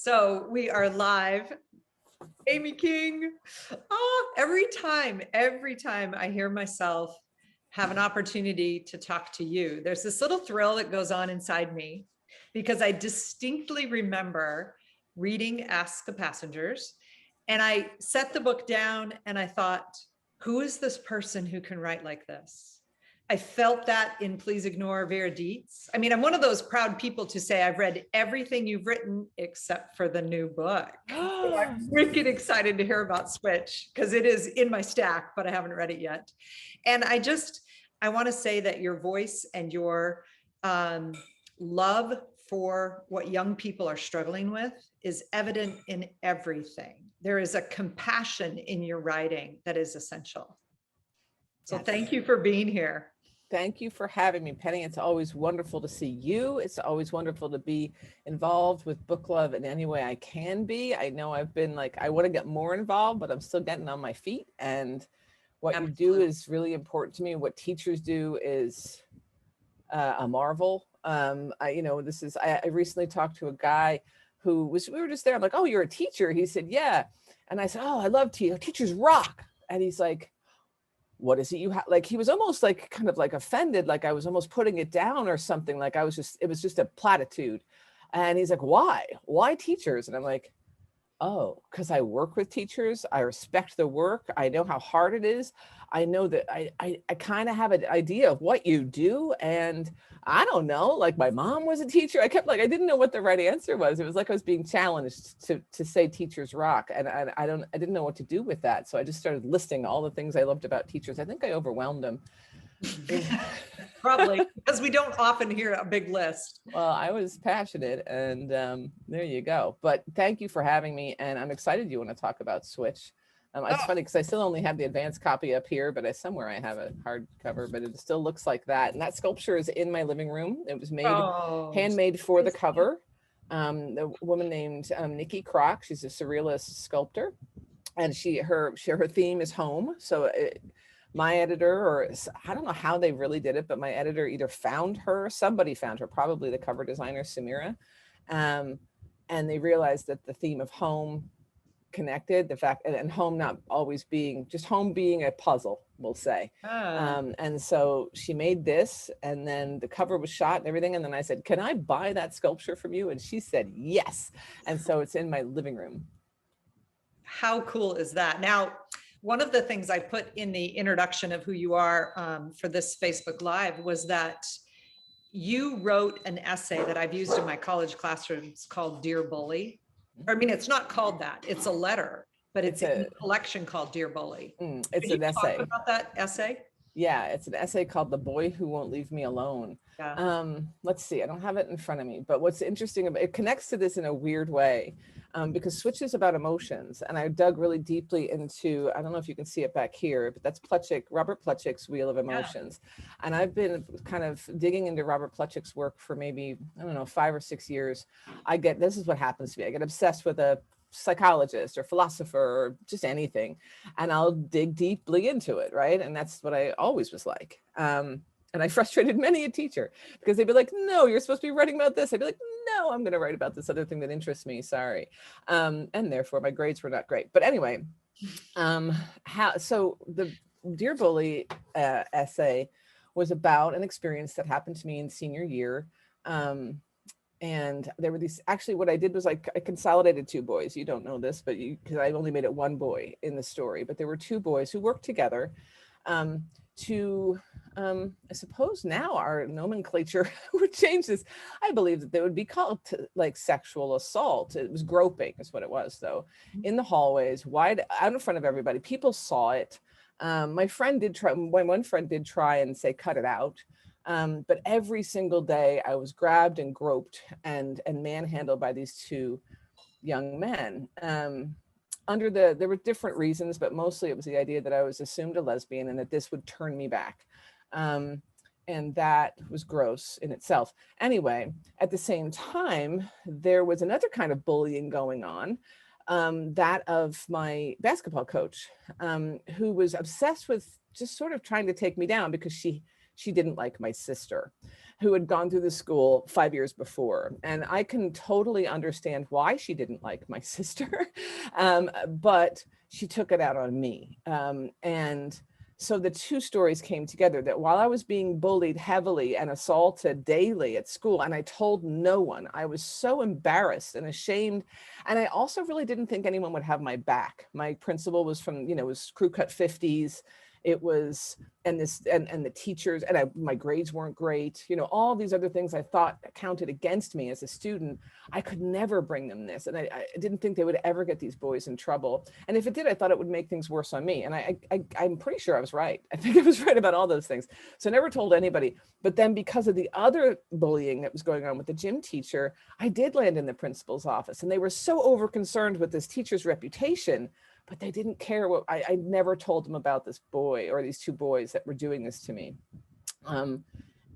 So we are live. Amy King. Oh, every time I hear myself have an opportunity to talk to you, there's this little thrill that goes on inside me because I distinctly remember reading Ask the Passengers, and I set the book down and I thought, who is this person who can write like this? I felt that in Please Ignore Vera Dietz. I mean, I'm one of those proud people to say I've read everything you've written except for the new book. So I'm freaking excited to hear about Switch because it is in my stack, but I haven't read it yet. And I want to say that your voice and your love for what young people are struggling with is evident in everything. There is a compassion in your writing that is essential. So Yes. thank you for being here. Thank you for having me, Penny. It's always wonderful to see you. It's always wonderful to be involved with book club in any way I can be. I know I've been like, I want to get more involved, but I'm still getting on my feet. And what Absolutely. you do is really important to me. What teachers do is a marvel. I recently talked to a guy we were just there. I'm like, oh, you're a teacher? He said, yeah. And I said, oh, I love teachers rock. And he's like, what is it you have? Like, he was almost like kind of like offended, like I was almost putting it down or something. Like it was just a platitude. And he's like, why teachers? And I'm like, oh, because I work with teachers. I respect the work. I know how hard it is. I know that I kind of have an idea of what you do. And I don't know, like my mom was a teacher. I didn't know what the right answer was. It was like I was being challenged to say teachers rock. And I didn't know what to do with that. So I just started listing all the things I loved about teachers. I think I overwhelmed them. Probably because we don't often hear a big list. Well, I was passionate, and there you go. But thank you for having me, and I'm excited you want to talk about Switch. It's funny because I still only have the advanced copy up here, but somewhere I have a hardcover, but it still looks like that. And that sculpture is in my living room. It was handmade for the cover. The woman named Nikki Kroc, she's a surrealist sculptor, and her theme is home. So my editor, or I don't know how they really did it, but my editor either somebody found her, probably the cover designer, Samira. And they realized that the theme of home connected, the fact, and home not always being, just home being a puzzle, we'll say. And so she made this, and then the cover was shot and everything. And then I said, can I buy that sculpture from you? And she said, yes. And so it's in my living room. How cool is that? Now, one of the things I put in the introduction of who you are for this Facebook Live was that you wrote an essay that I've used in my college classrooms called Dear Bully. I mean, it's not called that. It's a letter, but it's in a collection called Dear Bully. It's an essay. Talk about that essay? Yeah, it's an essay called The Boy Who Won't Leave Me Alone. Yeah. Let's see, I don't have it in front of me, but what's interesting about it connects to this in a weird way, because Switch is about emotions. And I dug really deeply into, I don't know if you can see it back here, but that's Robert Plutchik's Wheel of Emotions. Yeah. And I've been kind of digging into Robert Plutchik's work for maybe, I don't know, 5 or 6 years. This is what happens to me. I get obsessed with a psychologist or philosopher or just anything, and I'll dig deeply into it, right? And that's what I always was like. And I frustrated many a teacher because they'd be like, no, you're supposed to be writing about this. I'd be like, no, I'm going to write about this other thing that interests me. Sorry. And therefore my grades were not great. But anyway, so the Dear Bully essay was about an experience that happened to me in senior year. And there were these, actually what I did was I consolidated 2 boys. You don't know this, but because I only made it 1 boy in the story, but there were 2 boys who worked together I suppose now our nomenclature would change this. I believe that they would be called like sexual assault. It was groping is what it was though, in the hallways, wide out in front of everybody. People saw it. My friend did try, one friend did try and say, cut it out. But every single day I was grabbed and groped and manhandled by these 2 young men. There were different reasons, but mostly it was the idea that I was assumed a lesbian and that this would turn me back. And that was gross in itself. Anyway, at the same time, there was another kind of bullying going on, that of my basketball coach, who was obsessed with just sort of trying to take me down because she didn't like my sister. who had gone through the school 5 years before. And I can totally understand why she didn't like my sister, but she took it out on me. And so the two stories came together, that while I was being bullied heavily and assaulted daily at school, and I told no one, I was so embarrassed and ashamed. And I also really didn't think anyone would have my back. My principal was from, was crew cut 50s. It was, and the teachers, and my grades weren't great, all these other things I thought counted against me as a student. I could never bring them this. And I didn't think they would ever get these boys in trouble. And if it did, I thought it would make things worse on me. And I'm pretty sure I was right. I think I was right about all those things. So I never told anybody. But then because of the other bullying that was going on with the gym teacher, I did land in the principal's office. And they were so over concerned with this teacher's reputation, but they didn't care what I never told them about this boy or these two boys that were doing this to me.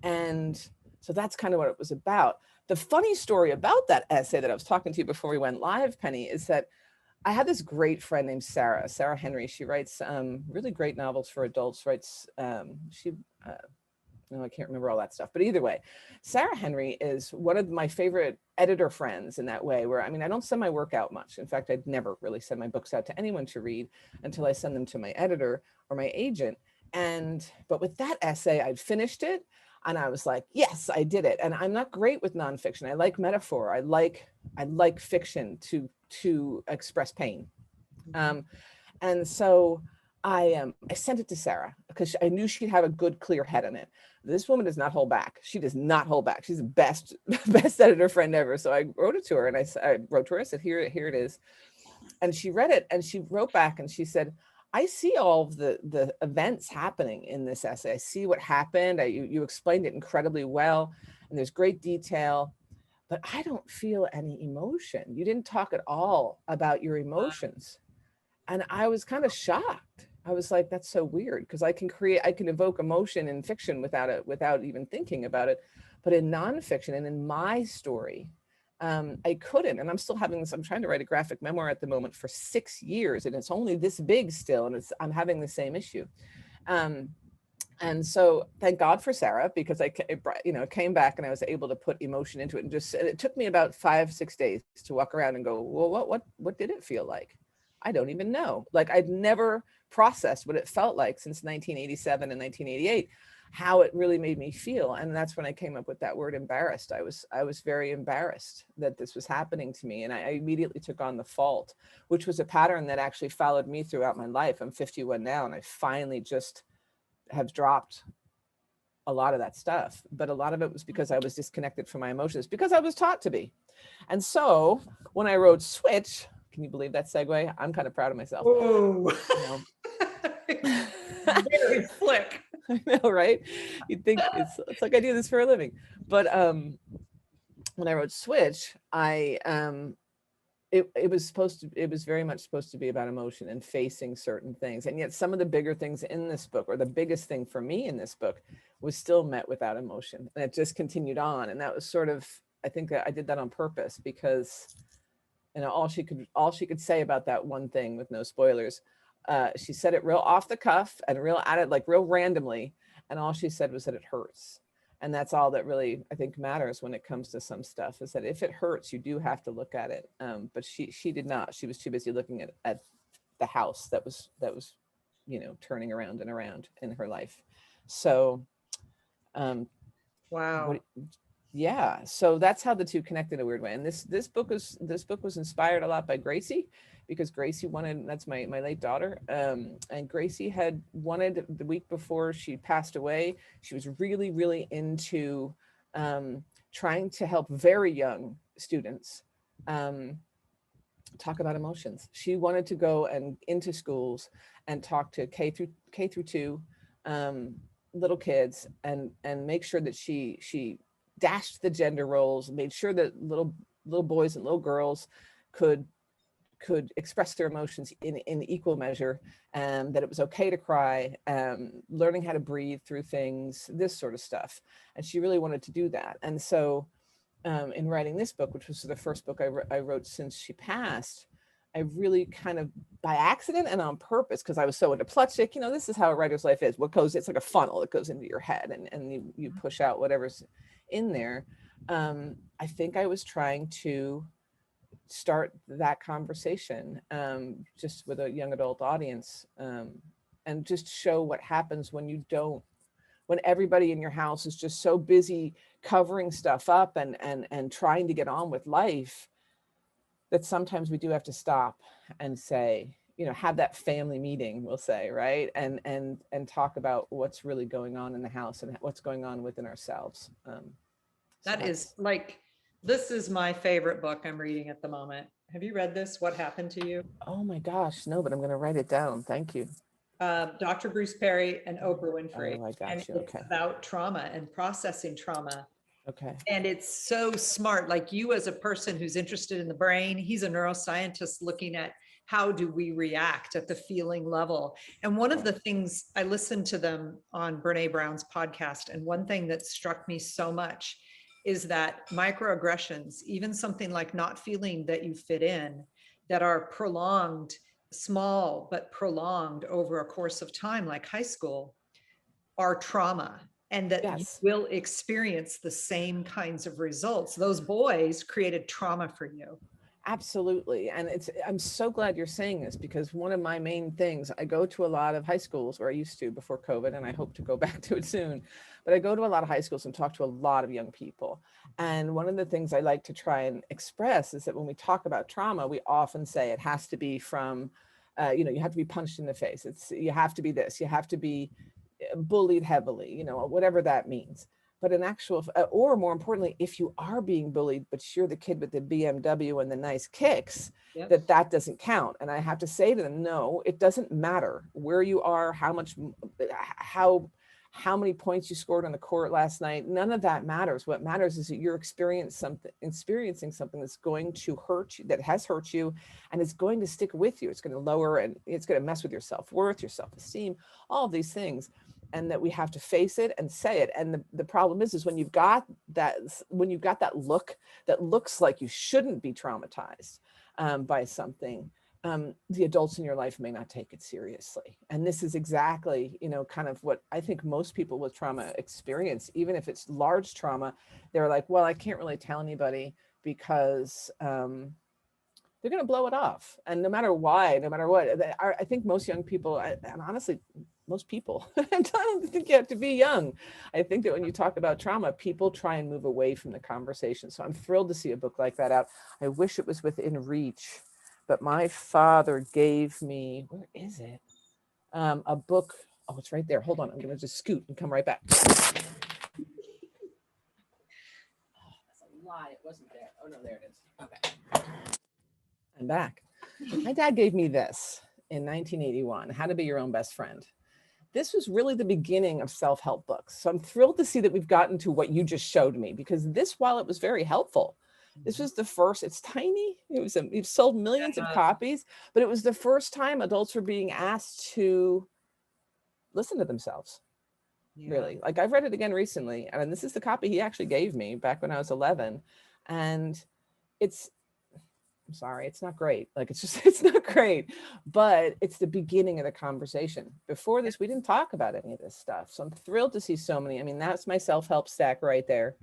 And so that's kind of what it was about. The funny story about that essay that I was talking to you before we went live, Penny, is that I had this great friend named Sarah Henry. She writes really great novels for adults, no, I can't remember all that stuff, but either way, Sarah Henry is one of my favorite editor friends in that way, where, I don't send my work out much. In fact, I'd never really send my books out to anyone to read until I send them to my editor or my agent. But with that essay, I'd finished it and I was like, yes, I did it. And I'm not great with nonfiction. I like metaphor. I like fiction to express pain. And so I sent it to Sarah because I knew she'd have a good, clear head on it. This woman does not hold back. She does not hold back. She's the best editor friend ever. So I wrote it to her, and I wrote to her. I said, here it is. And she read it, and she wrote back, and she said, I see all of the events happening in this essay. I see what happened. You explained it incredibly well, and there's great detail, but I don't feel any emotion. You didn't talk at all about your emotions. And I was kind of shocked. I was like, that's so weird, because I can evoke emotion in fiction without even thinking about it. But in nonfiction and in my story, I couldn't. And I'm still having this. I'm trying to write a graphic memoir at the moment for 6 years, and it's only this big still. And I'm having the same issue. And so thank God for Sarah, because I came back and I was able to put emotion into it. And it took me about 5-6 days to walk around and go, well, what did it feel like? I don't even know. Like, I'd never processed what it felt like since 1987 and 1988, how it really made me feel. And that's when I came up with that word, embarrassed. I was very embarrassed that this was happening to me. And I immediately took on the fault, which was a pattern that actually followed me throughout my life. I'm 51 now, and I finally just have dropped a lot of that stuff. But a lot of it was because I was disconnected from my emotions, because I was taught to be. And so when I wrote Switch, can you believe that segue? I'm kind of proud of myself. Oh, very slick. I know, right? You'd think it's like I do this for a living. But when I wrote Switch, it was very much supposed to be about emotion and facing certain things. And yet some of the bigger things in this book, or the biggest thing for me in this book, was still met without emotion. And it just continued on. And that was sort of, I think that I did that on purpose, because all she could say about that one thing, with no spoilers, she said it real off the cuff and real randomly, and all she said was that it hurts. And that's all that really, I think, matters when it comes to some stuff, is that if it hurts, you do have to look at it. But she did not. She was too busy looking at the house that was turning around and around in her life. So wow. Yeah, so that's how the two connect in a weird way. And this book was inspired a lot by Gracie, because Gracie wanted, that's my late daughter, and Gracie had wanted, the week before she passed away, she was really, really into trying to help very young students talk about emotions. She wanted to go into schools and talk to K through 2 little kids, and make sure that she dashed the gender roles, made sure that little boys and little girls could express their emotions in equal measure, and that it was okay to cry, learning how to breathe through things, this sort of stuff. And she really wanted to do that. And so in writing this book, which was the first book I wrote since she passed, I really kind of by accident and on purpose, because I was so into Plutchik, this is how a writer's life is. It's like a funnel that goes into your head and you push out whatever's in there. I think I was trying to start that conversation just with a young adult audience and just show what happens when everybody in your house is just so busy covering stuff up and trying to get on with life, that sometimes we do have to stop and say, have that family meeting, we'll say, right? And talk about what's really going on in the house and what's going on within ourselves. This is my favorite book I'm reading at the moment. Have you read this? What Happened to You? Oh my gosh, no, but I'm going to write it down. Thank you. Dr. Bruce Perry and Oprah Winfrey. Oh, I got and you. it's Okay. about trauma and processing trauma. Okay. And it's so smart. Like, you as a person who's interested in the brain, he's a neuroscientist looking at how do we react at the feeling level. And one of the things, I listened to them on Brene Brown's podcast, and one thing that struck me so much is that microaggressions, even something like not feeling that you fit in, that are prolonged, small but prolonged over a course of time, like high school, are trauma. And that Yes. you will experience the same kinds of results. Those boys created trauma for you. Absolutely. And I'm so glad you're saying this, because one of my main things, I go to a lot of high schools, or I used to before COVID, and I hope to go back to it soon, but I go to a lot of high schools and talk to a lot of young people. And one of the things I like to try and express is that when we talk about trauma, we often say it has to be from, you have to be punched in the face. You have to be this, you have to be bullied heavily, whatever that means. But in actual, or more importantly, if you are being bullied, but you're the kid with the BMW and the nice kicks, Yep. that doesn't count. And I have to say to them, no, it doesn't matter where you are, how many points you scored on the court last night. None of that matters. What matters is that you're experiencing something that's going to hurt you, that has hurt you, and it's going to stick with you. It's going to lower, and it's going to mess with your self-worth, your self-esteem, all of these things. And that we have to face it and say it. And the problem is when you've got that look that looks like you shouldn't be traumatized by something, the adults in your life may not take it seriously. And this is exactly, kind of what I think most people with trauma experience. Even if it's large trauma, they're like, well, I can't really tell anybody because they're going to blow it off. And no matter why, no matter what, I think most young people, and honestly, most people, I don't think you have to be young. I think that when you talk about trauma, people try and move away from the conversation. So I'm thrilled to see a book like that out. I wish it was within reach, but my father gave me, where is it? A book. Oh, it's right there. Hold on. I'm going to just scoot and come right back. Oh, that's a lie. It wasn't there. Oh, no, there it is. Okay. I'm back. My dad gave me this in 1981, How to Be Your Own Best Friend. This was really the beginning of self-help books. So I'm thrilled to see that we've gotten to what you just showed me, because this, while it was very helpful, this was the first, it's tiny. It sold millions of copies, but it was the first time adults were being asked to listen to themselves. Yeah. Really. Like, I've read it again recently, and this is the copy he actually gave me back when I was 11. And I'm sorry, it's not great. Like, it's not great, but it's the beginning of the conversation. Before this, we didn't talk about any of this stuff. So I'm thrilled to see so many. I mean, that's my self-help stack right there.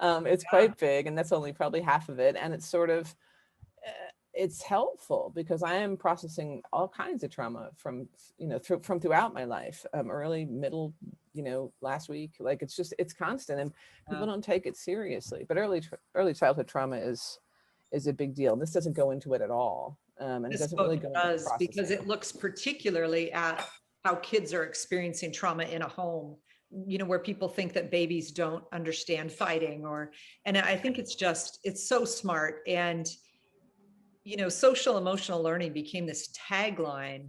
It's quite big, and that's only probably half of it. And it's sort of, it's helpful because I am processing all kinds of trauma from throughout my life, early, middle, last week. Like, it's constant, and people don't take it seriously. But early childhood trauma is a big deal. This doesn't go into it at all. And it doesn't really go into processing. Because it looks particularly at how kids are experiencing trauma in a home, where people think that babies don't understand fighting, and I think it's so smart. And, social emotional learning became this tagline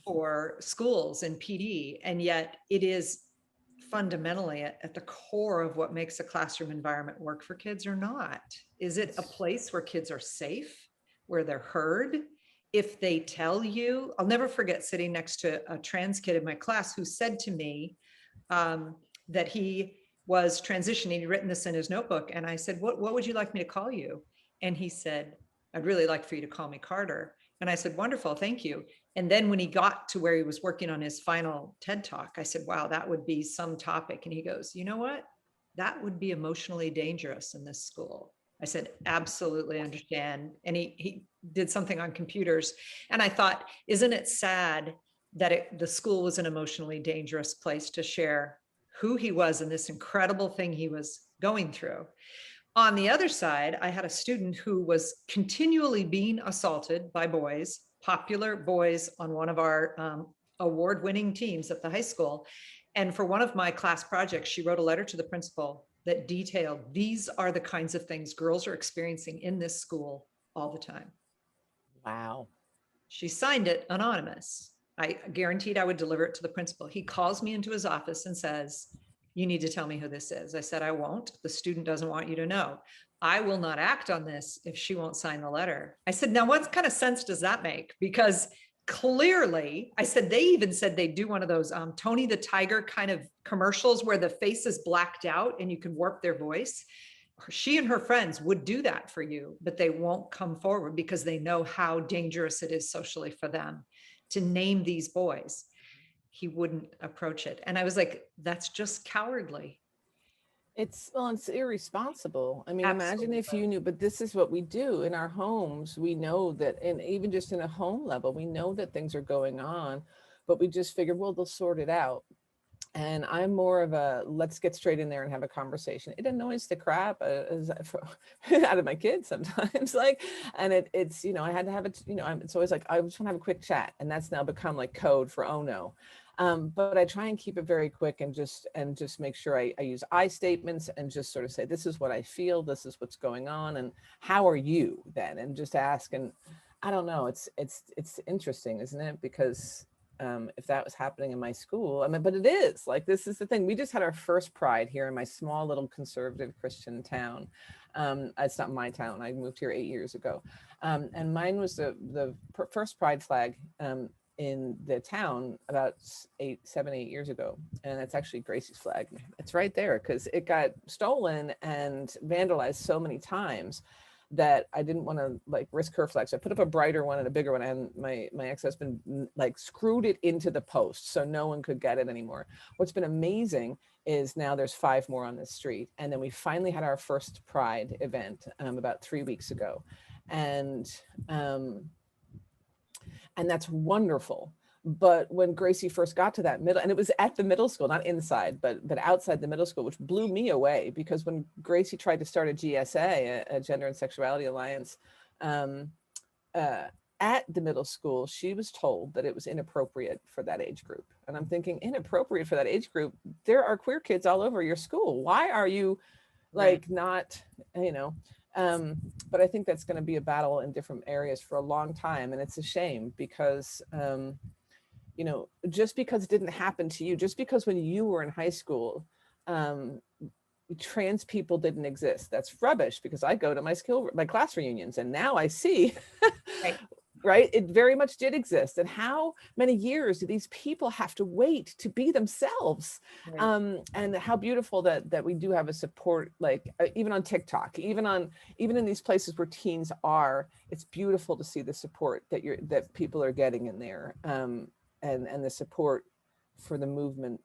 for schools and PD. And yet it is fundamentally at the core of what makes a classroom environment work for kids or not. Is it a place where kids are safe, where they're heard? If they tell you, I'll never forget sitting next to a trans kid in my class who said to me that he was transitioning. He'd written this in his notebook. And I said, what would you like me to call you? And he said, I'd really like for you to call me Carter. And I said, wonderful, thank you. And then when he got to where he was working on his final TED Talk, I said, wow, that would be some topic. And he goes, you know what? That would be emotionally dangerous in this school. I said, absolutely understand. And he did something on computers. And I thought, isn't it sad that the school was an emotionally dangerous place to share who he was and this incredible thing he was going through? On the other side, I had a student who was continually being assaulted by boys, popular boys on one of our award-winning teams at the high school. And for one of my class projects, she wrote a letter to the principal that detailed, these are the kinds of things girls are experiencing in this school all the time. Wow. She signed it anonymous. I guaranteed I would deliver it to the principal. He calls me into his office and says, you need to tell me who this is. I said, I won't. The student doesn't want you to know. I will not act on this if she won't sign the letter. I said, now what kind of sense does that make? Because clearly, I said, they even said they do one of those Tony the Tiger kind of commercials where the face is blacked out and you can warp their voice. She and her friends would do that for you, but they won't come forward because they know how dangerous it is socially for them to name these boys. He wouldn't approach it. And I was like, that's just cowardly. It's irresponsible. I mean, Absolutely. imagine if you knew, but this is what we do in our homes. We know that, and even just in a home level, we know that things are going on, but we just figure, well, they'll sort it out. And I'm more of a, let's get straight in there and have a conversation. It annoys the crap out of my kids sometimes. Like, and it's, you know, I had to have it, you know, it's always like, I just want to have a quick chat. And that's now become like code for, oh no. But I try and keep it very quick and just make sure I use I statements and just sort of say, this is what I feel, this is what's going on, and how are you then? And just ask. And I don't know, it's interesting, isn't it? Because if that was happening in my school, I mean, but it is like, this is the thing. We just had our first Pride here in my small little conservative Christian town. It's not my town. I moved here 8 years ago. And mine was the first Pride flag in the town about 7, 8 years ago. And it's actually Gracie's flag. It's right there because it got stolen and vandalized so many times that I didn't want to like risk her flag. So I put up a brighter one and a bigger one, and my ex-husband like screwed it into the post so no one could get it anymore. What's been amazing is now there's 5 more on the street. And then we finally had our first Pride event about 3 weeks ago. And that's wonderful. But when Gracie first got to that middle, and it was at the middle school, not inside, but outside the middle school, which blew me away, because when Gracie tried to start a GSA, a Gender and Sexuality Alliance, at the middle school, she was told that it was inappropriate for that age group. And I'm thinking, inappropriate for that age group? There are queer kids all over your school. Why are you like not, you know? But I think that's going to be a battle in different areas for a long time. And it's a shame because, you know, just because it didn't happen to you, just because when you were in high school, trans people didn't exist. That's rubbish, because I go to my class reunions and now I see, right, it very much did exist. And how many years do these people have to wait to be themselves? And how beautiful that we do have a support, like even on TikTok, even in these places where teens are, it's beautiful to see the support that people are getting in there. And the support for the movement,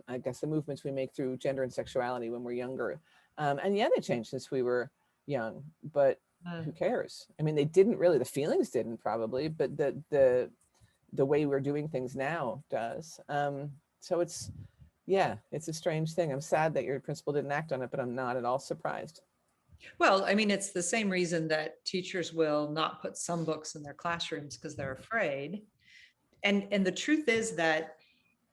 I guess the movements we make through gender and sexuality when we're younger. And yeah, they changed since we were young, but who cares? I mean, they didn't really, the feelings didn't probably, but the way we're doing things now does. So it's a strange thing. I'm sad that your principal didn't act on it, but I'm not at all surprised. Well, I mean, it's the same reason that teachers will not put some books in their classrooms because they're afraid. And the truth is that,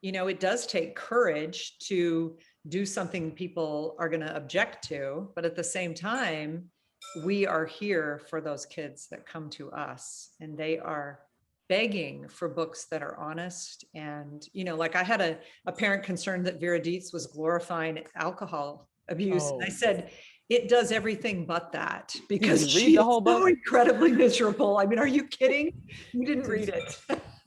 you know, it does take courage to do something people are going to object to, but at the same time, we are here for those kids that come to us, and they are begging for books that are honest. And, you know, like I had a parent concerned that Vera Dietz was glorifying alcohol abuse. And I said, it does everything but that, because she is so incredibly miserable. I mean, are you kidding? You didn't read it.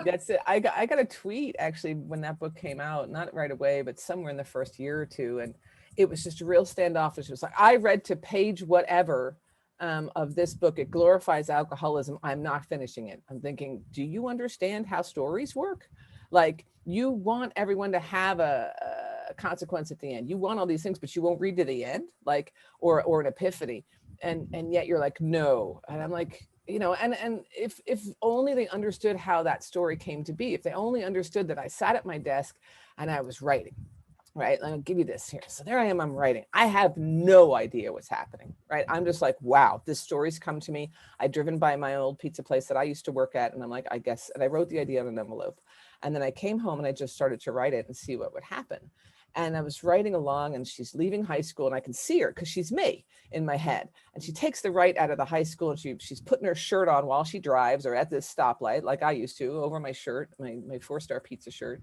That's it. I got a tweet actually when that book came out, not right away, but somewhere in the first year or two. And it was just real standoffish. It was like, I read to page whatever of this book, it glorifies alcoholism. I'm not finishing it. I'm thinking, do you understand how stories work? Like, you want everyone to have a consequence at the end. You want all these things, but you won't read to the end, like, or an epiphany. And yet you're like, no. And I'm like, you know, and if only they understood how that story came to be, if they only understood that I sat at my desk and I was writing, right? I'll give you this here. So there I am, I'm writing. I have no idea what's happening, right? I'm just like, wow, this story's come to me. I'd driven by my old pizza place that I used to work at. And I'm like, I guess, and I wrote the idea on an envelope. And then I came home and I just started to write it and see what would happen. And I was writing along, and she's leaving high school, and I can see her because she's me in my head. And she takes the right out of the high school, and she's putting her shirt on while she drives, or at this stoplight, like I used to, over my shirt, my 4-star pizza shirt.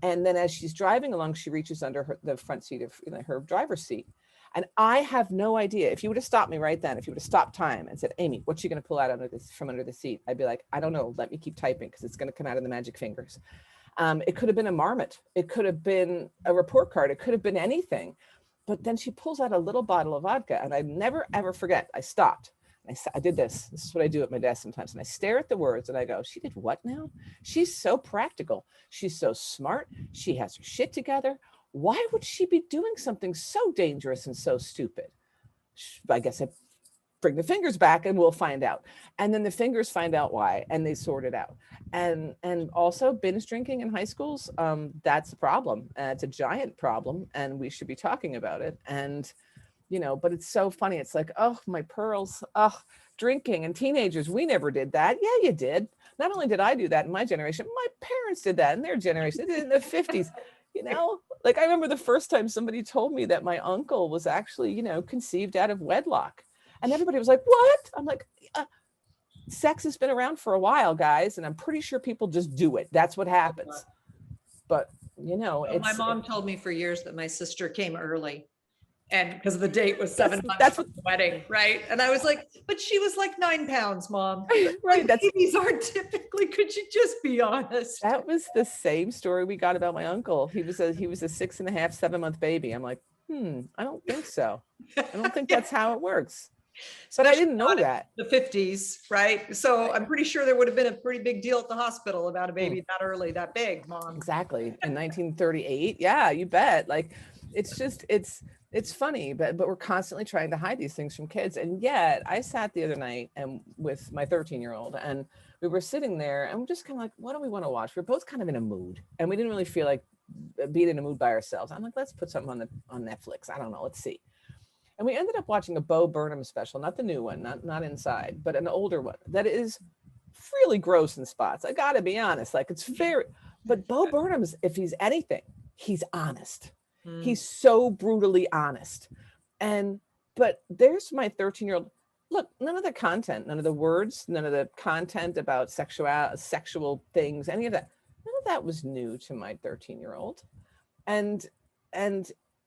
And then as she's driving along, she reaches under the front seat of her driver's seat. And I have no idea. If you would have stopped me right then, if you would have stopped time and said, Amy, what's she going to pull out from under the seat? I'd be like, I don't know. Let me keep typing because it's going to come out of the magic fingers. It could have been a marmot. It could have been a report card. It could have been anything. But then she pulls out a little bottle of vodka, and I never, ever forget. I stopped. I did this. This is what I do at my desk sometimes. And I stare at the words and I go, she did what now? She's so practical. She's so smart. She has her shit together. Why would she be doing something so dangerous and so stupid? I guess I bring the fingers back and we'll find out. And then the fingers find out why, and they sort it out. And also binge drinking in high schools, that's a problem. It's a giant problem, and we should be talking about it. And, you know, but it's so funny. It's like, oh, my pearls, oh, drinking and teenagers, we never did that. Yeah, you did. Not only did I do that in my generation, my parents did that in their generation. They did it in the 50s. You know, like I remember the first time somebody told me that my uncle was actually, you know, conceived out of wedlock. And everybody was like, what? I'm like, sex has been around for a while, guys. And I'm pretty sure people just do it. That's what happens. But, you know, my mom told me for years that my sister came early. And because the date was 7 months from the wedding, right? And I was like, but she was like 9 pounds, Mom. Right. Like, babies aren't typically, could you just be honest? That was the same story we got about my uncle. He was a 6.5, 7 month baby. I'm like, I don't think so. I don't think that's how it works. But I didn't know that. The 50s, right? So I'm pretty sure there would have been a pretty big deal at the hospital about a baby that early, that big, Mom. Exactly. In 1938. Yeah, you bet. Like, it's just, it's funny, but we're constantly trying to hide these things from kids. And yet I sat the other night and with my 13-year-old, and we were sitting there and we're just kind of like, what do we want to watch? We're both kind of in a mood, and we didn't really feel like being in a mood by ourselves. I'm like, let's put something on Netflix. I don't know. Let's see. And we ended up watching a Bo Burnham special, not the new one, not Inside, but an older one that is really gross in spots. I got to be honest. Like, it's very, but Bo Burnham's, if he's anything, he's honest. He's so brutally honest. But there's my 13-year-old. Look, none of the content, none of the words, none of the content about sexual things, any of that, none of that was new to my 13-year-old. And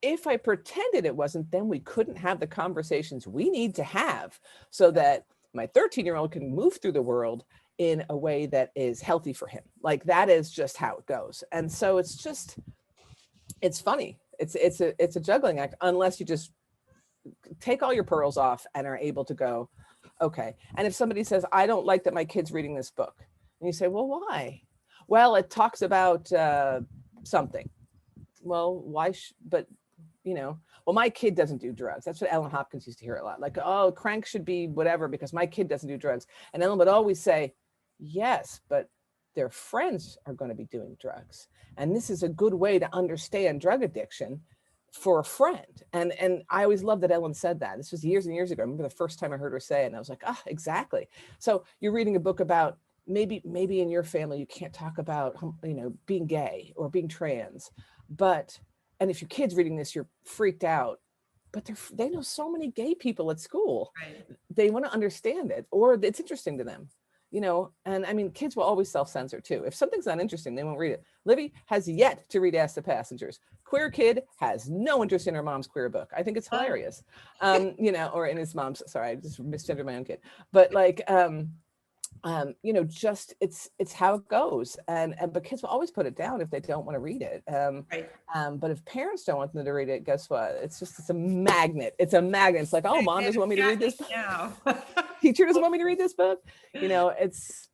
if I pretended it wasn't, then we couldn't have the conversations we need to have so that my 13-year-old can move through the world in a way that is healthy for him. Like, that is just how it goes. And so it's funny. It's a juggling act, unless you just take all your pearls off and are able to go, okay. And if somebody says, I don't like that my kid's reading this book, and you say, well, why? Well, it talks about something. Well, why? But, you know, well, my kid doesn't do drugs. That's what Ellen Hopkins used to hear a lot. Like, oh, crank should be whatever because my kid doesn't do drugs. And Ellen would always say, yes, but their friends are going to be doing drugs. And this is a good way to understand drug addiction for a friend. And I always loved that Ellen said that. This was years and years ago. I remember the first time I heard her say it, and I was like, oh, exactly. So you're reading a book about maybe in your family, you can't talk about, you know, being gay or being trans, and if your kid's reading this, you're freaked out, but they know so many gay people at school. Right. They want to understand it, or it's interesting to them. You know, and I mean, kids will always self-censor too. If something's not interesting, they won't read it. Livy has yet to read Ask the Passengers. Queer kid has no interest in her mom's queer book. I think it's hilarious. You know, or in his mom's, sorry, I just misgendered my own kid. But like, you know, just it's how it goes. And but kids will always put it down if they don't want to read it. Right. But if parents don't want them to read it, guess what? It's a magnet. It's a magnet. It's like, oh, mom doesn't want me to read this book. Now. Teacher doesn't want me to read this book. You know, it's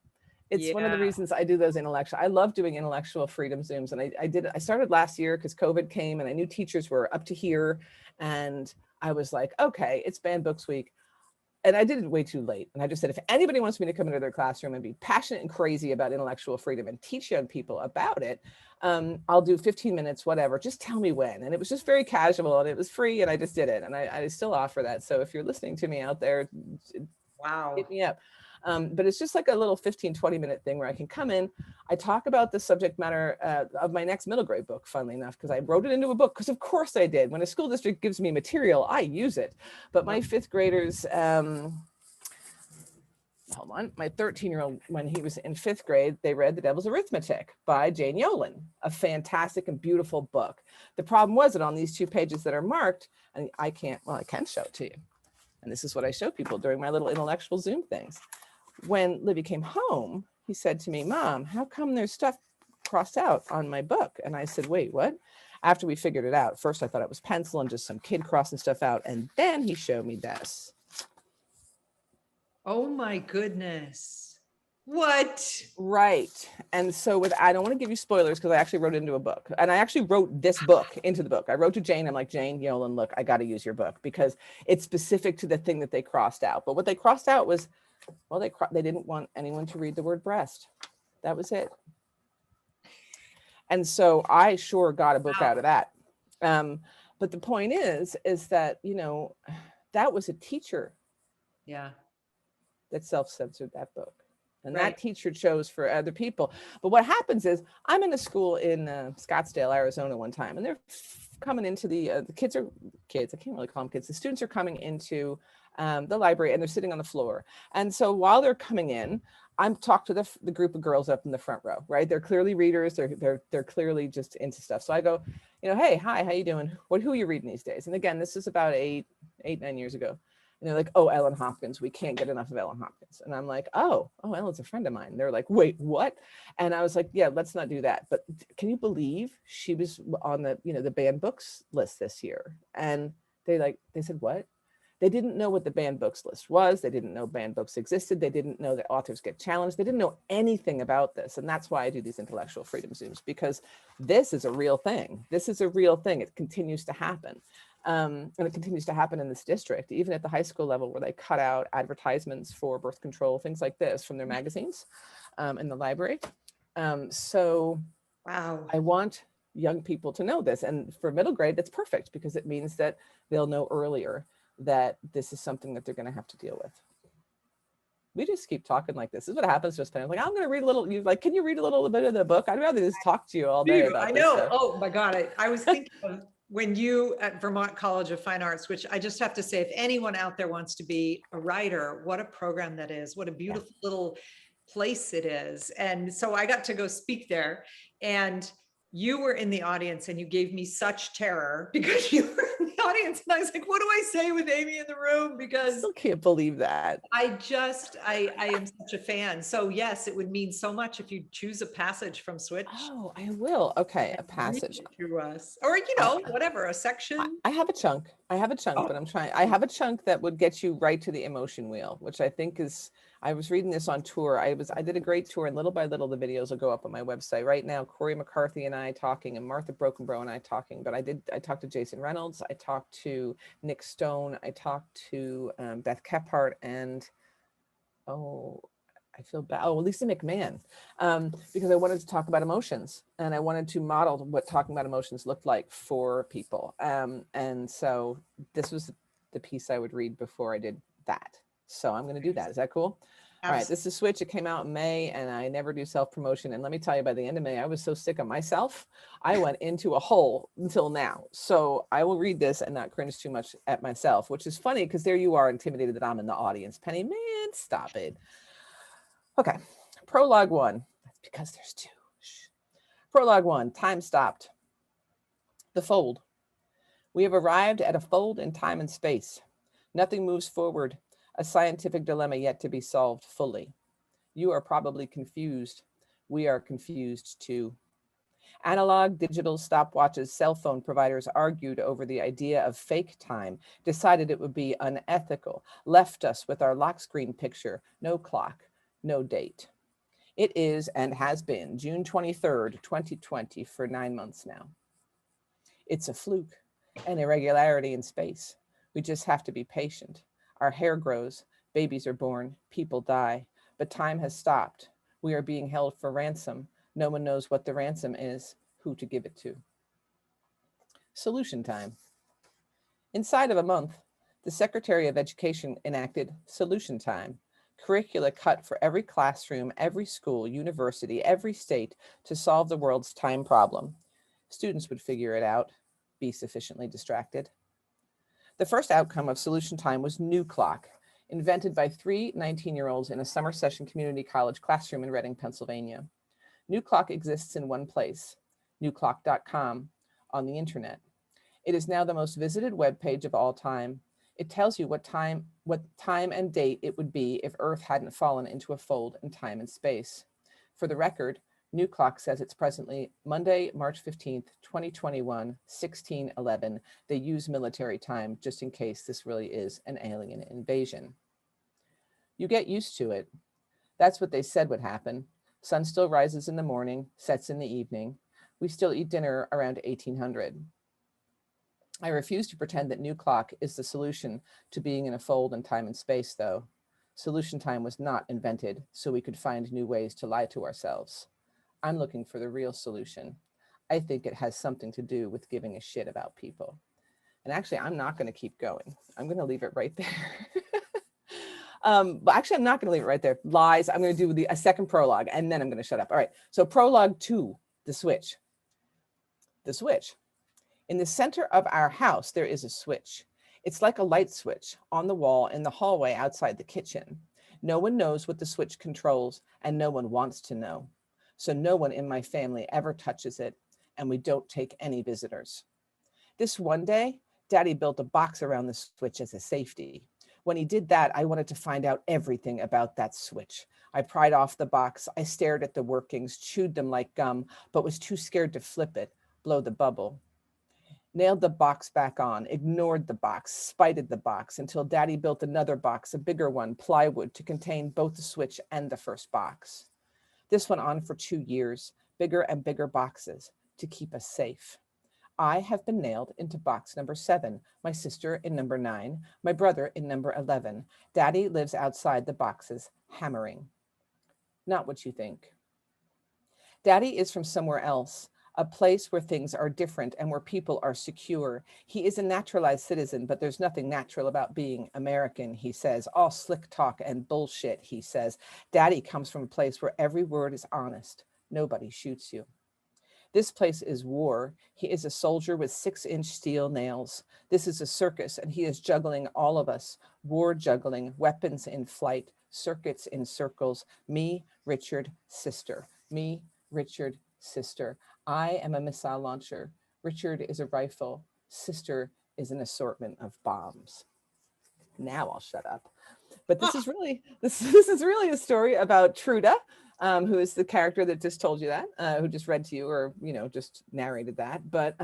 one of the Yeah. reasons I do those intellectual. I love doing intellectual freedom Zooms. And I started last year because COVID came and I knew teachers were up to here. And I was like, okay, it's banned books week. And I did it way too late. And I just said, if anybody wants me to come into their classroom and be passionate and crazy about intellectual freedom and teach young people about it, I'll do 15 minutes, whatever, just tell me when. And it was just very casual and it was free and I just did it. And I still offer that. So if you're listening to me out there, Wow. hit me up. But it's just like a little 15-20 minute thing where I can come in. I talk about the subject matter of my next middle grade book, funnily enough, because I wrote it into a book, because of course I did. When a school district gives me material, I use it. But my fifth graders, hold on, my 13-year-old, when he was in fifth grade, they read The Devil's Arithmetic by Jane Yolen, a fantastic and beautiful book. The problem was that on these 2 pages that are marked, and I can show it to you. And this is what I show people during my little intellectual Zoom things. When Livy came home, he said to me, Mom, how come there's stuff crossed out on my book? And I said, wait, what? After we figured it out, first I thought it was pencil and just some kid crossing stuff out. And then he showed me this. Oh my goodness. What? Right. And so I don't want to give you spoilers because I actually wrote it into a book. And I actually wrote this book into the book. I wrote to Jane. I'm like, Jane Yolen, look, I got to use your book because it's specific to the thing that they crossed out. But what they crossed out was, well, they didn't want anyone to read the word breast. That was it. And so I sure got a book out of that. But the point is that, you know, that was a teacher. Yeah. That self-censored that book. And Right. that teacher chose for other people. But what happens is I'm in a school in Scottsdale, Arizona one time, and they're coming into the kids, I can't really call them kids. The students are coming into the library and they're sitting on the floor. And so while they're coming in, I'm talking to the group of girls up in the front row, right? They're clearly readers. They're clearly just into stuff. So I go, you know, hey, hi, how you doing? Who are you reading these days? And again, this is about 9 years ago. And they're like, oh, Ellen Hopkins. We can't get enough of Ellen Hopkins. And I'm like, oh, Ellen's a friend of mine. They're like, wait, what? And I was like, yeah, let's not do that. But can you believe she was on the banned books list this year? And they said, what? They didn't know what the banned books list was. They didn't know banned books existed. They didn't know that authors get challenged. They didn't know anything about this. And that's why I do these intellectual freedom Zooms, because this is a real thing. This is a real thing. It continues to happen. And it continues to happen in this district, even at the high school level, where they cut out advertisements for birth control, things like this from their magazines in the library. So Wow. I want young people to know this. And for middle grade, that's perfect because it means that they'll know earlier that this is something that they're going to have to deal with. We just keep talking like this. This is what happens to us. I'm like, I'm going to read a little. You like, can you read a little bit of the book? I'd rather just talk to you all day about I this know. stuff. Oh my God. I was thinking of when you at Vermont College of Fine Arts, which I just have to say, if anyone out there wants to be a writer, what a program that is. What a beautiful little place it is. And so I got to go speak there, and you were in the audience and you gave me such terror because you were in the audience. And I was like, what do I say with Amy in the room? I Because still can't believe that. I am such a fan. So yes, it would mean so much if you choose a passage from Switch. Oh, I will. Okay, a and read passage. it to us, or whatever, a section. I have a chunk. But I'm trying. I have a chunk that would get you right to the emotion wheel, which I think is. I was reading this on tour. I did a great tour, and little by little, the videos will go up on my website right now. Corey McCarthy and I talking, and Martha Brokenbrough and I talking. But I talked to Jason Reynolds. I talked to Nick Stone. I talked to Beth Kephart, and I feel bad. Oh, Lisa McMahon, because I wanted to talk about emotions and I wanted to model what talking about emotions looked like for people. And so this was the piece I would read before I did that. So I'm going to do that. Is that cool? All right. This is Switch. It came out in May, and I never do self-promotion. And let me tell you, by the end of May, I was so sick of myself. I went into a hole until now. So I will read this and not cringe too much at myself, which is funny because there you are, intimidated that I'm in the audience. Penny, man, stop it. Okay, prologue 1. That's because there's 2. Shh. Prologue 1, time stopped. The fold. We have arrived at a fold in time and space. Nothing moves forward, a scientific dilemma yet to be solved fully. You are probably confused. We are confused too. Analog, digital, stopwatches, cell phone providers argued over the idea of fake time, decided it would be unethical, left us with our lock screen picture, no clock, no date. It is and has been June 23rd, 2020 for 9 months now. It's a fluke, an irregularity in space. We just have to be patient. Our hair grows, babies are born, people die, but time has stopped. We are being held for ransom. No one knows what the ransom is, who to give it to. Solution time. Inside of a month, the Secretary of Education enacted solution time, curricula cut for every classroom, every school, university, every state to solve the world's time problem. Students would figure it out, be sufficiently distracted. The first outcome of solution time was New Clock, invented by 3 19-year-olds in a summer session community college classroom in Reading, Pennsylvania. New Clock exists in one place, newclock.com, on the internet. It is now the most visited web page of all time. It tells you what time and date it would be if Earth hadn't fallen into a fold in time and space. For the record, New Clock says it's presently Monday, March 15th, 2021, 1611. They use military time just in case this really is an alien invasion. You get used to it. That's what they said would happen. Sun still rises in the morning, sets in the evening. We still eat dinner around 1800. I refuse to pretend that New Clock is the solution to being in a fold in time and space, though. Solution time was not invented so we could find new ways to lie to ourselves. I'm looking for the real solution. I think it has something to do with giving a shit about people. And actually, I'm not going to keep going. I'm going to leave it right there. But actually, I'm not going to leave it right there. Lies. I'm going to do a second prologue, and then I'm going to shut up. All right. So prologue 2, the switch. The switch. In the center of our house, there is a switch. It's like a light switch on the wall in the hallway outside the kitchen. No one knows what the switch controls, and no one wants to know. So no one in my family ever touches it, and we don't take any visitors. This one day, Daddy built a box around the switch as a safety. When he did that, I wanted to find out everything about that switch. I pried off the box, I stared at the workings, chewed them like gum, but was too scared to flip it, blow the bubble. Nailed the box back on, ignored the box, spited the box, until Daddy built another box, a bigger one, plywood, to contain both the switch and the first box. This went on for 2 years, bigger and bigger boxes, to keep us safe. I have been nailed into box number 7, my sister in number 9, my brother in number 11. Daddy lives outside the boxes, hammering. Not what you think. Daddy is from somewhere else, a place where things are different and where people are secure. He is a naturalized citizen, but there's nothing natural about being American, he says. All slick talk and bullshit, he says. Daddy comes from a place where every word is honest. Nobody shoots you. This place is war. He is a soldier with 6-inch steel nails. This is a circus, and he is juggling all of us. War juggling, weapons in flight, circuits in circles. Me, Richard, sister. Me, Richard, sister. I am a missile launcher. Richard is a rifle. Sister is an assortment of bombs. Now I'll shut up. But this is really this is really a story about Truda, who is the character that just told you that, who just read to you, or just narrated that. But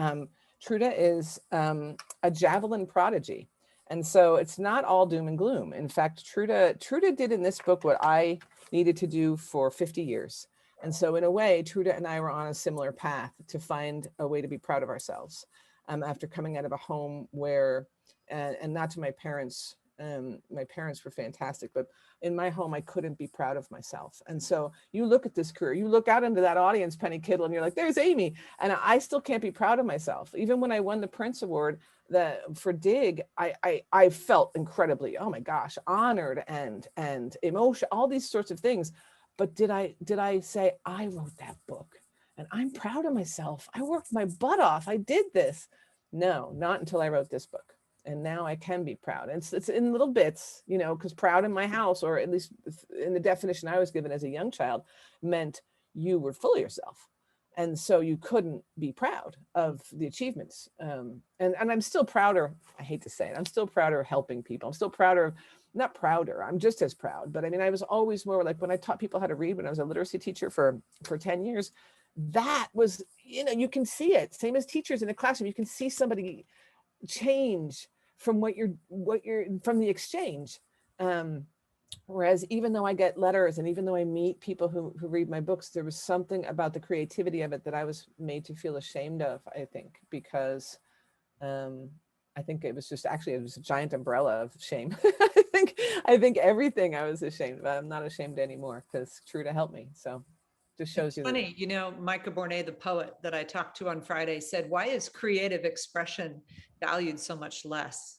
Truda is a javelin prodigy, and so it's not all doom and gloom. In fact, Truda did in this book what I needed to do for 50 years. And so in a way, Truda and I were on a similar path to find a way to be proud of ourselves after coming out of a home where, and not to my parents were fantastic, but in my home, I couldn't be proud of myself. And so you look at this career, you look out into that audience, Penny Kittle, and you're like, there's Amy. And I still can't be proud of myself. Even when I won the Printz Award for Dig, I felt incredibly, oh my gosh, honored and emotion, all these sorts of things. But did I say, I wrote that book and I'm proud of myself. I worked my butt off. I did this. No, not until I wrote this book. And now I can be proud. And it's in little bits, because proud in my house, or at least in the definition I was given as a young child, meant you were full of yourself. And so you couldn't be proud of the achievements. And I'm still prouder, I hate to say it, I'm still prouder of helping people. I'm still prouder not prouder, I'm just as proud, but I mean, I was always more like when I taught people how to read when I was a literacy teacher for 10 years, that was, you know, you can see it, same as teachers in a classroom, you can see somebody change from what you're from the exchange. Whereas even though I get letters and even though I meet people who read my books, there was something about the creativity of it that I was made to feel ashamed of, I think, because I think it was just actually, it was a giant umbrella of shame. I think everything I was ashamed of, I'm not ashamed anymore because true to help me. So just shows It's you funny, you know, Micah Bornet, the poet that I talked to on Friday, said, why is creative expression valued so much less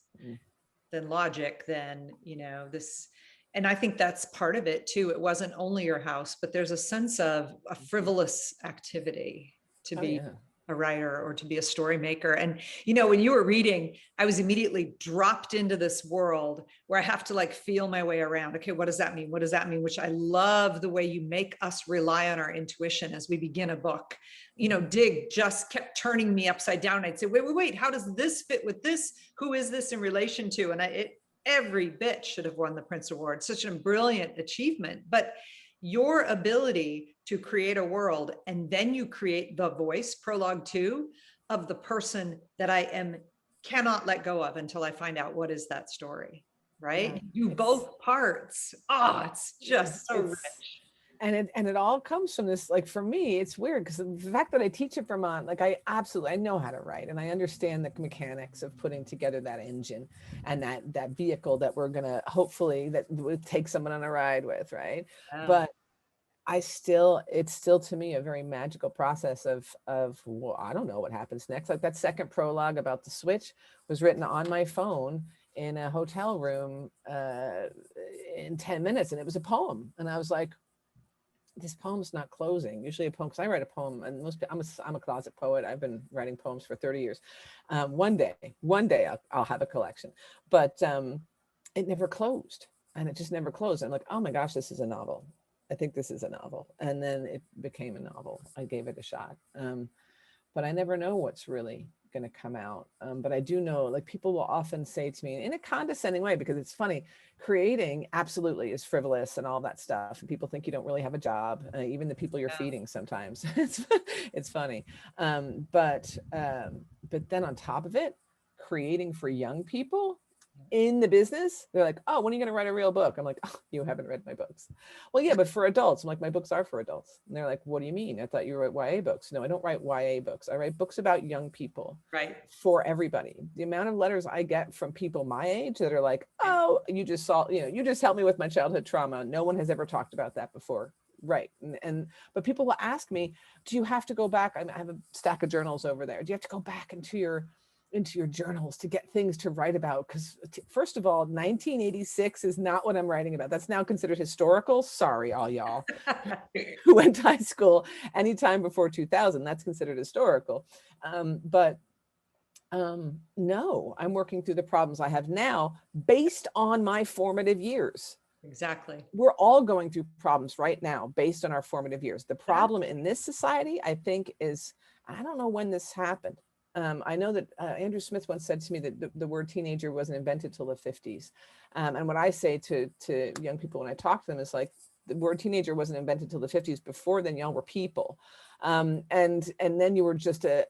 than logic, than, you know, this? And I think that's part of it too. It wasn't only your house, but there's a sense of a frivolous activity to oh be yeah. a writer or to be a story maker. And, you know, when you were reading, I was immediately dropped into this world where I have to like feel my way around. Okay, what does that mean? What does that mean? Which I love the way you make us rely on our intuition as we begin a book. You know, Dig just kept turning me upside down. I'd say, wait, how does this fit with this? Who is this in relation to? And every bit should have won the Printz Award. Such a brilliant achievement. But your ability to create a world and then you create the voice, prologue 2, of the person that I cannot let go of until I find out what is that story, right? Yeah, You both parts. Oh, it's just so rich. And it all comes from this, like for me, it's weird because the fact that I teach at Vermont, like I know how to write and I understand the mechanics of putting together that engine and that vehicle that we're gonna hopefully that would take someone on a ride with, right? Yeah. But it's still to me a very magical process of well, I don't know what happens next. Like that second prologue about the switch was written on my phone in a hotel room in 10 minutes, and it was a poem, and I was like, this poem's not closing. Usually a poem, because I write a poem, and I'm a closet poet. I've been writing poems for 30 years. One day I'll have a collection, but it never closed, and it just never closed. I'm like, oh my gosh, this is a novel. I think this is a novel, and then it became a novel. I gave it a shot, but I never know what's really going to come out. But I do know, like people will often say to me in a condescending way, because it's funny, creating absolutely is frivolous and all that stuff. And people think you don't really have a job, even the people you're feeding sometimes. It's funny. But then on top of it, creating for young people in the business, they're like, oh, when are you going to write a real book? I'm like, oh, you haven't read my books. Well, yeah, but for adults. I'm like, my books are for adults. And they're like, what do you mean? I thought you wrote YA books. No, I don't write YA books. I write books about young people, Right. for everybody. The amount of letters I get from people my age that are like, oh, you just helped me with my childhood trauma. No one has ever talked about that before. Right. But people will ask me, do you have to go back? I have a stack of journals over there. Do you have to go back into your journals to get things to write about? Because first of all, 1986 is not what I'm writing about. That's now considered historical. Sorry, all y'all who went to high school anytime before 2000. That's considered historical. No, I'm working through the problems I have now based on my formative years. Exactly. We're all going through problems right now based on our formative years. The problem in this society, I think, is, I don't know when this happened. I know that Andrew Smith once said to me that the word teenager wasn't invented till the 50s. And what I say to young people when I talk to them is like, the word teenager wasn't invented till the 50s. Before then, y'all were people. And then you were just a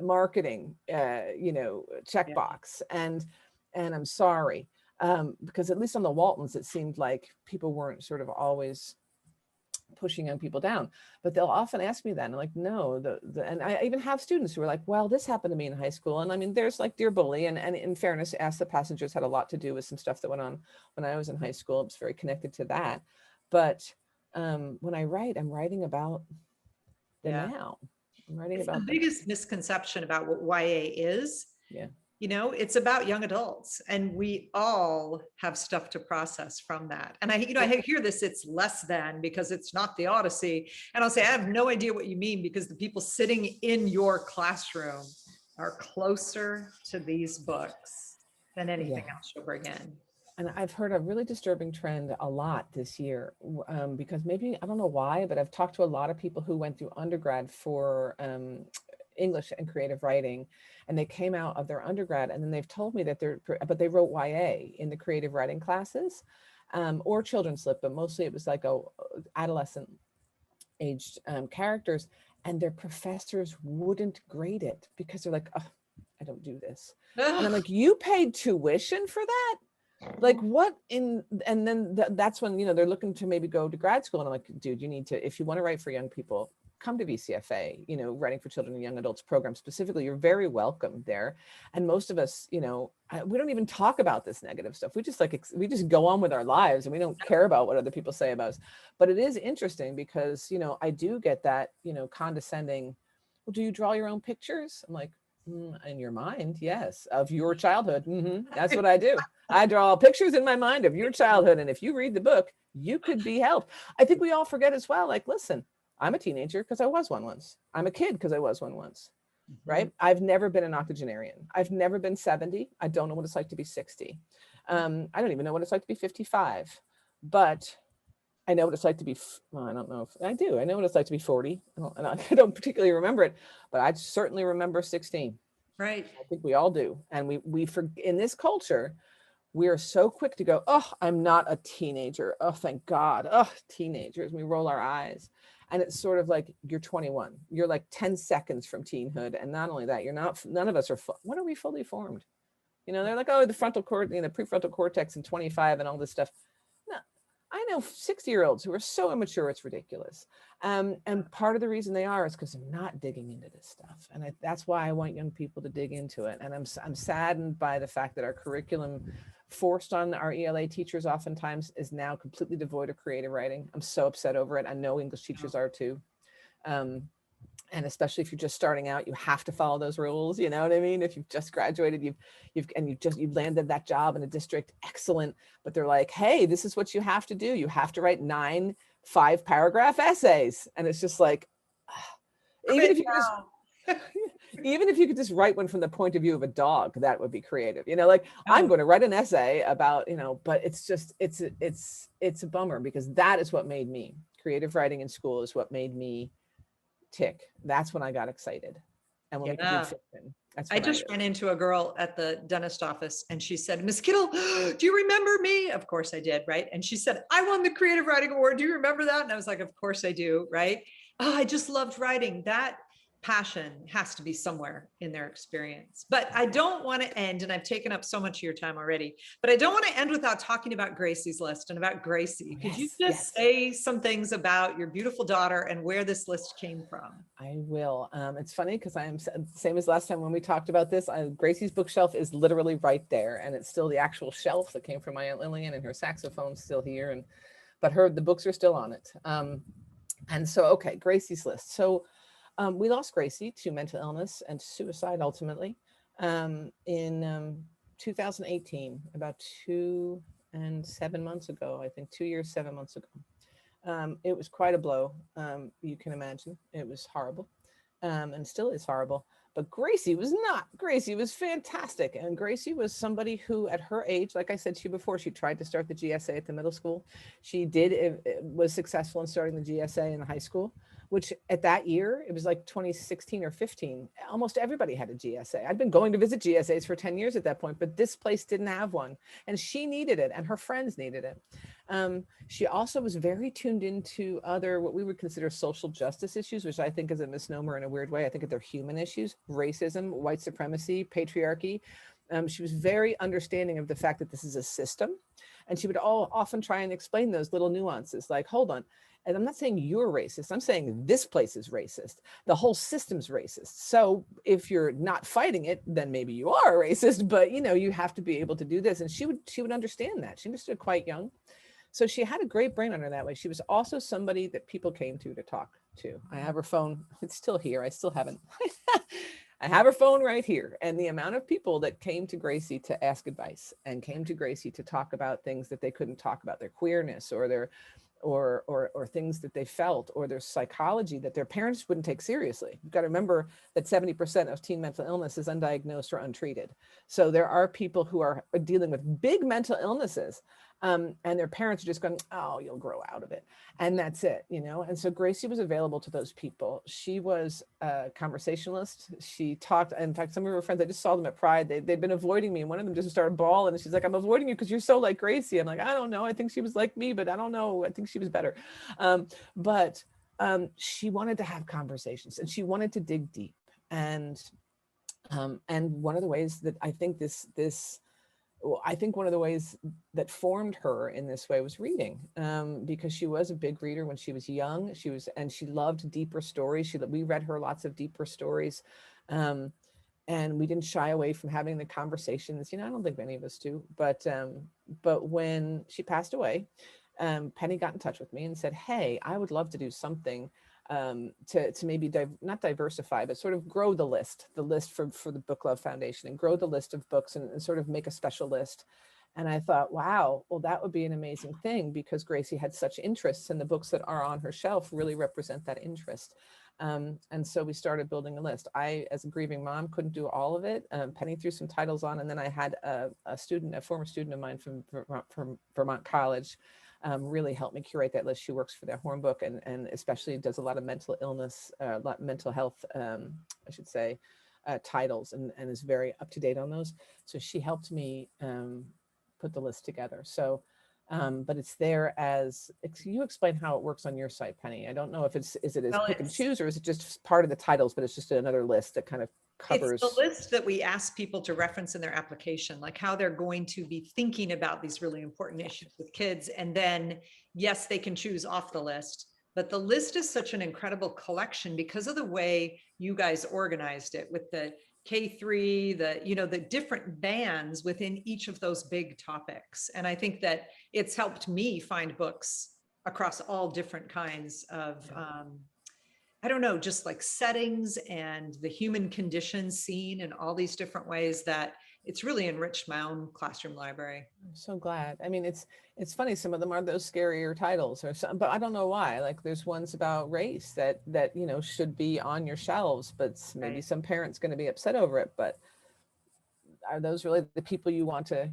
marketing, checkbox. And I'm sorry, because at least on the Waltons, it seemed like people weren't sort of always pushing young people down, but they'll often ask me that. And I'm like, no, and I even have students who are like, well, this happened to me in high school. And I mean, there's like Dear Bully, and in fairness, Ask the Passengers had a lot to do with some stuff that went on when I was in high school. It's very connected to that. But when I write, I'm writing about the now. I'm writing about the biggest misconception about what YA is. Yeah. You know, it's about young adults, and we all have stuff to process from that. And I hear this, it's less than because it's not the Odyssey. And I'll say, I have no idea what you mean, because the people sitting in your classroom are closer to these books than anything else you'll bring in. And I've heard a really disturbing trend a lot this year, because maybe, I don't know why, but I've talked to a lot of people who went through undergrad for English and creative writing, and they came out of their undergrad, and then they've told me that but they wrote YA in the creative writing classes, or children's lit, but mostly it was like adolescent aged characters, and their professors wouldn't grade it because they're like, oh, I don't do this. And I'm like, you paid tuition for that? Like what in, and then that's when, you know, they're looking to maybe go to grad school. And I'm like, dude, you need to, if you want to write for young people, come to VCFA, you know, writing for children and young adults program specifically, you're very welcome there. And most of us, you know, we don't even talk about this negative stuff. We just we just go on with our lives and we don't care about what other people say about us. But it is interesting because, you know, I do get that, you know, condescending, well, do you draw your own pictures? I'm like, in your mind, yes, of your childhood. That's what I do. I draw pictures in my mind of your childhood. And if you read the book, you could be helped. I think we all forget as well, like, listen, I'm a teenager because I was one once. I'm a kid because I was one once, right? I've never been an octogenarian. I've never been 70. I don't know what it's like to be 60. I don't even know what it's like to be 55, but I know what it's like to be, well, I don't know if I do. I know what it's like to be 40. I don't particularly remember it, but I certainly remember 16. Right. I think we all do. And we in this culture, we are so quick to go, oh, I'm not a teenager. Oh, thank God. Oh, teenagers. We roll our eyes. And it's sort of like, you're 21. You're like 10 seconds from teenhood. And not only that, you're not, none of us are, when are we fully formed? You know, they're like, oh, the frontal prefrontal cortex and 25 and all this stuff. No, I know 60-year-olds who are so immature, it's ridiculous. And part of the reason they are is because they're not digging into this stuff. And that's why I want young people to dig into it. And I'm saddened by the fact that our curriculum forced on our ELA teachers oftentimes is now completely devoid of creative writing. I'm so upset over it. I know English teachers are too. And especially if you're just starting out, you have to follow those rules. You know what I mean? If you've just graduated, you've landed that job in a district, excellent. But they're like, hey, this is what you have to do. You have to write 9 5-paragraph essays. And it's just like, even if you could just write one from the point of view of a dog, that would be creative. You know, like I'm going to write an essay about, you know, but it's just, it's a bummer because that is what made me, creative writing in school is what made me tick. That's when I got excited. And when we could read fiction, I just ran into a girl at the dentist office and she said, Miss Kittle, do you remember me? Of course I did, right? And she said, I won the creative writing award. Do you remember that? And I was like, of course I do, right? Oh, I just loved writing. That passion has to be somewhere in their experience. But I don't want to end, and I've taken up so much of your time already, but I don't want to end without talking about Gracie's list and about Gracie. Could you just say some things about your beautiful daughter and where this list came from? I will. It's funny because I am same as last time when we talked about this. Gracie's bookshelf is literally right there, and it's still the actual shelf that came from my Aunt Lillian, and her saxophone's still here, but the books are still on it. And so, okay, Gracie's list. So we lost Gracie to mental illness and suicide ultimately in 2018, about 2 and 7 months ago, I think 2 years, 7 months ago. It was quite a blow. You can imagine it was horrible and still is horrible. But Gracie was not. Gracie was fantastic. And Gracie was somebody who at her age, like I said to you before, she tried to start the GSA at the middle school. She was successful in starting the GSA in the high school, which at that year, it was like 2016 or 15. Almost everybody had a GSA. I'd been going to visit GSAs for 10 years at that point, but this place didn't have one. And she needed it and her friends needed it. She also was very tuned into other, what we would consider social justice issues, which I think is a misnomer in a weird way. I think that they're human issues, racism, white supremacy, patriarchy. She was very understanding of the fact that this is a system. And she would often try and explain those little nuances like, hold on. And I'm not saying you're racist. I'm saying this place is racist. The whole system's racist. So if you're not fighting it, then maybe you are a racist, but you know, you have to be able to do this. And she would understand that. She understood quite young. So she had a great brain on her that way. She was also somebody that people came to talk to. I have her phone. It's still here. I still haven't. I have her phone right here. And the amount of people that came to Gracie to ask advice and came to Gracie to talk about things that they couldn't talk about, their queerness or their or things that they felt or their psychology that their parents wouldn't take seriously. You've got to remember that 70% of teen mental illness is undiagnosed or untreated. So there are people who are dealing with big mental illnesses And their parents are just going, oh, you'll grow out of it. And that's it, you know? And so Gracie was available to those people. She was a conversationalist. She talked, in fact, some of her friends, I just saw them at Pride. They'd been avoiding me. And one of them just started bawling. And she's like, I'm avoiding you because you're so like Gracie. I'm like, I don't know. I think she was like me, but I don't know. I think she was better. But she wanted to have conversations and she wanted to dig deep. And one of the ways that I think one of the ways that formed her in this way was reading, because she was a big reader when she was young. And she loved deeper stories. We read her lots of deeper stories, and we didn't shy away from having the conversations. You know, I don't think many of us do, but when she passed away, Penny got in touch with me and said, "Hey, I would love to do something to maybe not diversify, but sort of grow the list for the Book Love Foundation, and grow the list of books and sort of make a special list." And I thought, wow, well, that would be an amazing thing, because Gracie had such interests, and the books that are on her shelf really represent that interest. And so we started building a list. I, as a grieving mom, couldn't do all of it. Penny threw some titles on, and then I had a former student of mine from Vermont College, really helped me curate that list. She works for the Hornbook, and especially does a lot of mental illness, mental health, I should say, titles, and is very up to date on those. So she helped me put the list together. So, but it's there as, can you explain how it works on your site, Penny? I don't know if is it as Well, pick and choose, or is it just part of the titles, but it's just another list that kind of it's covers. the list that we ask people to reference in their application, like how they're going to be thinking about these really important issues with kids. And then, yes, they can choose off the list, but the list is such an incredible collection because of the way you guys organized it with the K3, the different bands within each of those big topics. And I think that it's helped me find books across all different kinds of, I don't know, just like settings and the human condition seen in all these different ways, that it's really enriched my own classroom library. I'm so glad. I mean, it's funny. Some of them are those scarier titles, or some, but I don't know why. Like there's ones about race that should be on your shelves, but maybe Right. some parent's going to be upset over it. But are those really the people you want to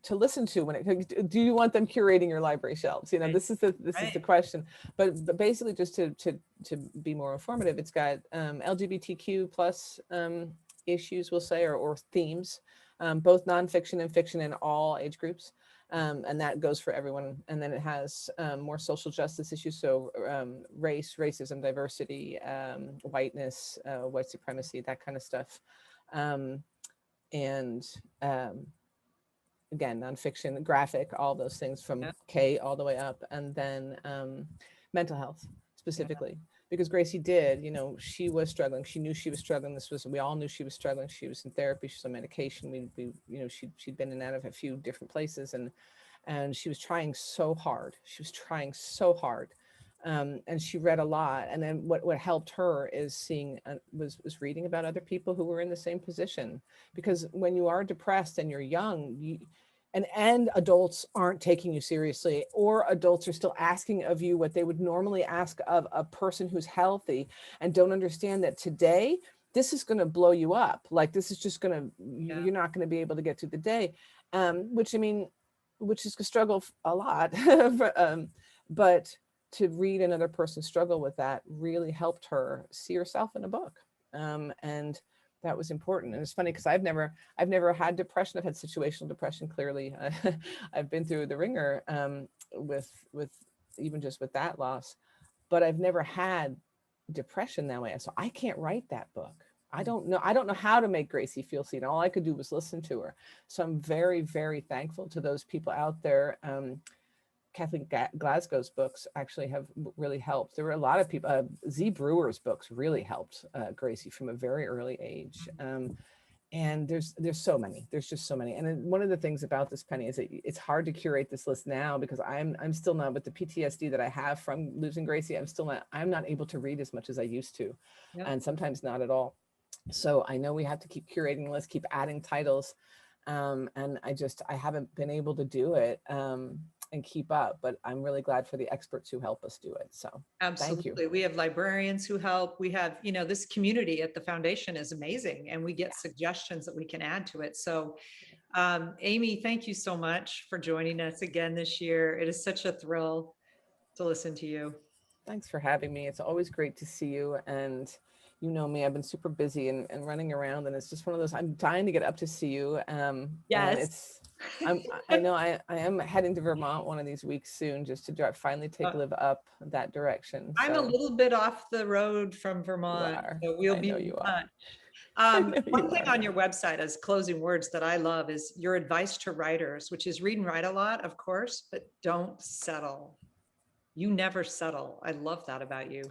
to listen to when it, do you want them curating your library shelves? Right. This is the question. But basically, just to be more informative, it's got LGBTQ plus issues, we'll say, or themes, both nonfiction and fiction in all age groups. And that goes for everyone. And then it has more social justice issues, so race, racism, diversity, whiteness, white supremacy, that kind of stuff. And again, nonfiction, graphic, all those things from K all the way up. And then mental health specifically, because Gracie did, she was struggling. She knew she was struggling. We all knew she was struggling. She was in therapy. She's on medication. She'd been in and out of a few different places, and she was trying so hard. And she read a lot. And then what helped her is was reading about other people who were in the same position. Because when you are depressed and you're young, and adults aren't taking you seriously, or adults are still asking of you what they would normally ask of a person who's healthy, and don't understand that today, this is going to blow you up. Like this is just going to, you're not going to be able to get through the day. Which is a struggle a lot. But to read another person struggle with that really helped her see herself in a book. And that was important. And it's funny because I've never had depression. I've had situational depression, clearly. I've been through the ringer with even just with that loss, but I've never had depression that way. So I can't write that book. I don't know how to make Gracie feel seen. All I could do was listen to her. So I'm very, very thankful to those people out there. Kathleen Glasgow's books actually have really helped. There were a lot of people, Z Brewer's books really helped Gracie from a very early age. And there's so many, there's just so many. And one of the things about this, Penny, is that it's hard to curate this list now because I'm still not, with the PTSD that I have from losing Gracie, I'm not able to read as much as I used to, and sometimes not at all. So I know we have to keep curating the list, keep adding titles. And I haven't been able to do it. And keep up, but I'm really glad for the experts who help us do it. So absolutely. Thank you. We have librarians who help. We have, this community at the foundation is amazing, and we get suggestions that we can add to it. So Amy, thank you so much for joining us again this year. It is such a thrill to listen to you. Thanks for having me. It's always great to see you. And you know me, I've been super busy and running around, and it's just one of those, I'm dying to get up to see you. And Yes. I know I am heading to Vermont one of these weeks soon, just to finally live up that direction. I'm a So little bit off the road from you Vermont, are. so we'll I be know in you are. touch. I know One you thing are. on your website as closing words that I love is your advice to writers, which is read and write a lot, of course, but don't settle. You never settle. I love that about you.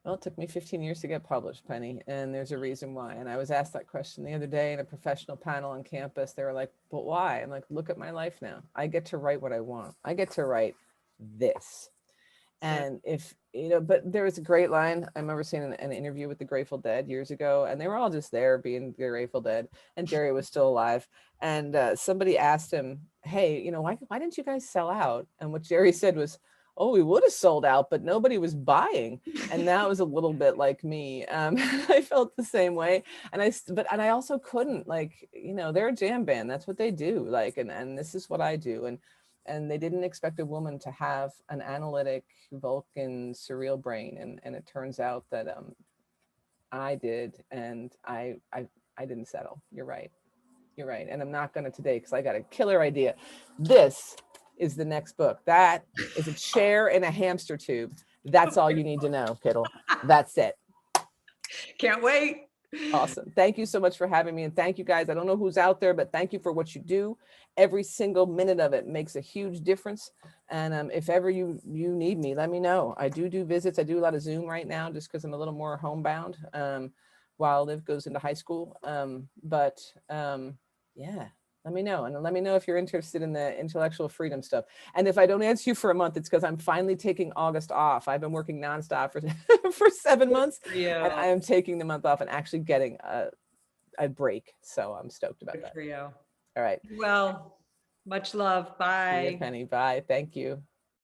Well, it took me 15 years to get published, Penny, and there's a reason why. And I was asked that question the other day in a professional panel on campus. They were like, but why? I'm like, look at my life now. I get to write what I want. I get to write this. And if, you know, but there was a great line. I remember seeing an interview with the Grateful Dead years ago, and they were all just there being the Grateful Dead, and Jerry was still alive. And somebody asked him, hey, you know, why didn't you guys sell out? And what Jerry said was, oh, we would have sold out, but nobody was buying. And that was a little bit like me. I felt the same way. And I also couldn't, like, you know, they're a jam band. That's what they do. Like, and this is what I do. And they didn't expect a woman to have an analytic Vulcan surreal brain. And it turns out that I did. And I didn't settle. You're right. You're right. And I'm not going to today because I got a killer idea. This is the next book. That is a chair in a hamster tube. That's all you need to know, Kittle. That's it. Can't wait. Awesome. Thank you so much for having me. And thank you guys. I don't know who's out there, but thank you for what you do. Every single minute of it makes a huge difference. And if ever you need me, let me know. I do visits. I do a lot of Zoom right now just because I'm a little more homebound while Liv goes into high school. Yeah. Let me know. And let me know if you're interested in the intellectual freedom stuff. And if I don't answer you for a month, it's because I'm finally taking August off. I've been working nonstop for 7 months. And I am taking the month off and actually getting a break. So I'm stoked about that. For you. All right. Well, much love. Bye. See you, Penny. Bye. Thank you.